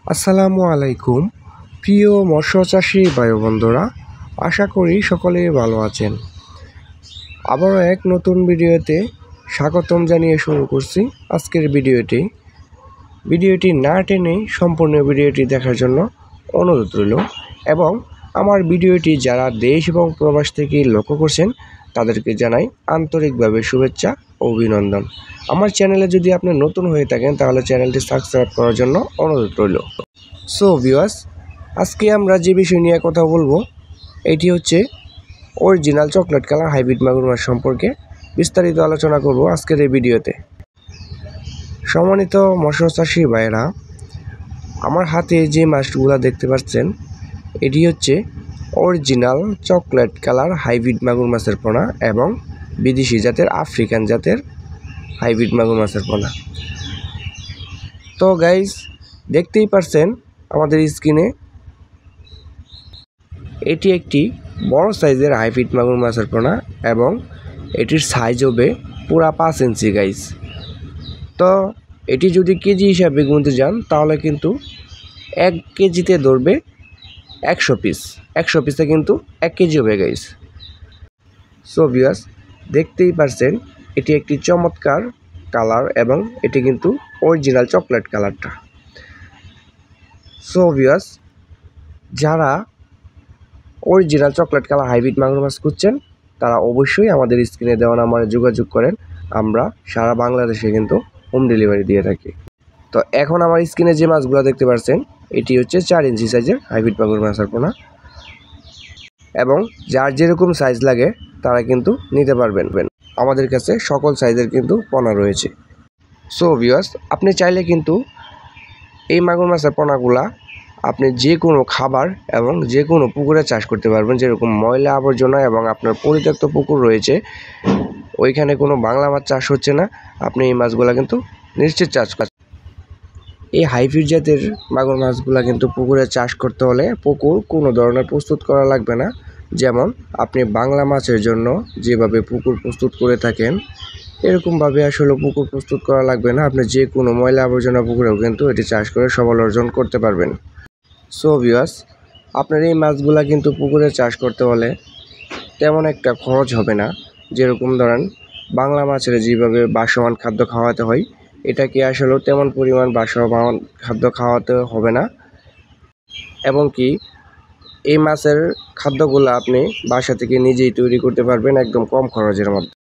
আসসালামু আলাইকুম প্রিয় মৎস্য চাষী ভাই বন্ধুরা, আশা করি সকলেই ভালো আছেন। আবারও এক নতুন ভিডিওতে স্বাগতম জানিয়ে শুরু করছি আজকের ভিডিওটি না টেনে সম্পূর্ণ ভিডিওটি দেখার জন্য অনুরোধ রইল এবং আমার ভিডিওটি যারা দেশ এবং প্রবাস থেকে লক্ষ্য করছেন তাদেরকে জানাই আন্তরিকভাবে শুভেচ্ছা ও অভিনন্দন। আমার চ্যানেলে যদি আপনি নতুন হয়ে থাকেন তাহলে চ্যানেলটি সাবস্ক্রাইব করার জন্য অনুরোধ রইল। সো ভিউয়ার্স, আজকে আমরা যে বিষয় নিয়ে কথা বলবো এটি হচ্ছে অরিজিনাল চকলেট কালার হাইব্রিড মাগুর মাছ সম্পর্কে বিস্তারিত আলোচনা করব আজকের এই ভিডিওতে। সম্মানিত মৎস্য চাষী ভাইয়েরা, আমার হাতে যে মাছগুলো দেখতে পাচ্ছেন এটি হচ্ছে অরিজিনাল চকলেট কালার হাইব্রিড মাগুর মাছের পোনা এবং বিদেশি জাতের আফ্রিকান জাতের হাইব্রিড মাগুর মাছের পোনা। তো গাইস, দেখতেই পারছেন আমাদের স্ক্রিনে এটি একটি বড় সাইজের হাইব্রিড মাগুর মাছের পোনা এবং এটির সাইজ হবে পুরা 5 ইঞ্চি গাইস। তো এটি যদি কেজি হিসাবে গুনতে যান তাহলে কিন্তু 1 কেজিতে ধরবে 100 পিস, 100 পিসে কিন্তু 1 কেজি হবে গাইস। সো ভিউয়ার্স, দেখতেই পারছেন এটি একটি চমৎকার কালার এবং এটি কিন্তু অরিজিনাল চকলেট কালারটা। সো ভিউয়ার্স, যারা অরিজিনাল চকলেট কালার হাইব্রিড মাগুর মাছ খুঁজছেন তারা অবশ্যই আমাদের স্ক্রিনে দেওয়া নাম্বারে যোগাযোগ করেন। আমরা সারা বাংলাদেশে কিন্তু হোম ডেলিভারি দিয়ে থাকি। তো এখন আমার স্ক্রিনে যে মাছগুলো দেখতে পাচ্ছেন এটি হচ্ছে 4 ইঞ্চি সাইজের হাইব্রিড মাগুর মাছের পোনা এবং যার যেরকম সাইজ লাগে তারা কিন্তু নিতে পারবেন। আমাদের কাছে সকল সাইজের কিন্তু পোনা রয়েছে। সো ভিউয়ার্স, আপনি চাইলে কিন্তু এই মাগুর মাছের পোনাগুলা আপনি যে কোনো খাবার এবং যে কোনো পুকুরে চাষ করতে পারবেন। যেরকম ময়লা আবর্জনা এবং আপনার পরিত্যক্ত পুকুর রয়েছে ওইখানে কোনো বাংলা মাছ চাষ হচ্ছে না, আপনি এই মাছগুলা কিন্তু নিশ্চিত চাষ করছেন। এই হাইব্রিড জাতের মাগুর মাছগুলা কিন্তু পুকুরে চাষ করতে হলে পুকুর কোনো ধরনের প্রস্তুত করা লাগবে না। যেমন আপনি বাংলা মাছের জন্য যেভাবে পুকুর প্রস্তুত করে থাকেন এরকমভাবে আসলে পুকুর প্রস্তুত করা লাগবে না। আপনি যে কোনো ময়লা আবর্জনা পুকুরেও কিন্তু এটি চাষ করে সফল অর্জন করতে পারবেন। সো ভিউয়ার্স, আপনার এই মাছগুলা কিন্তু পুকুরে চাষ করতে হলে তেমন একটা খরচ হবে না। যেরকম ধরেন বাংলা মাছের যেভাবে বাসমান খাদ্য খাওয়াতে হয় এটাকে আসলেও তেমন পরিমাণ বাসমান খাদ্য খাওয়াতে হবে না এবং কি এই মাছের খাদ্যগুলো আপনি বাসা থেকে নিজেই তৈরি করতে পারবেন একদম কম খরচের মধ্যে।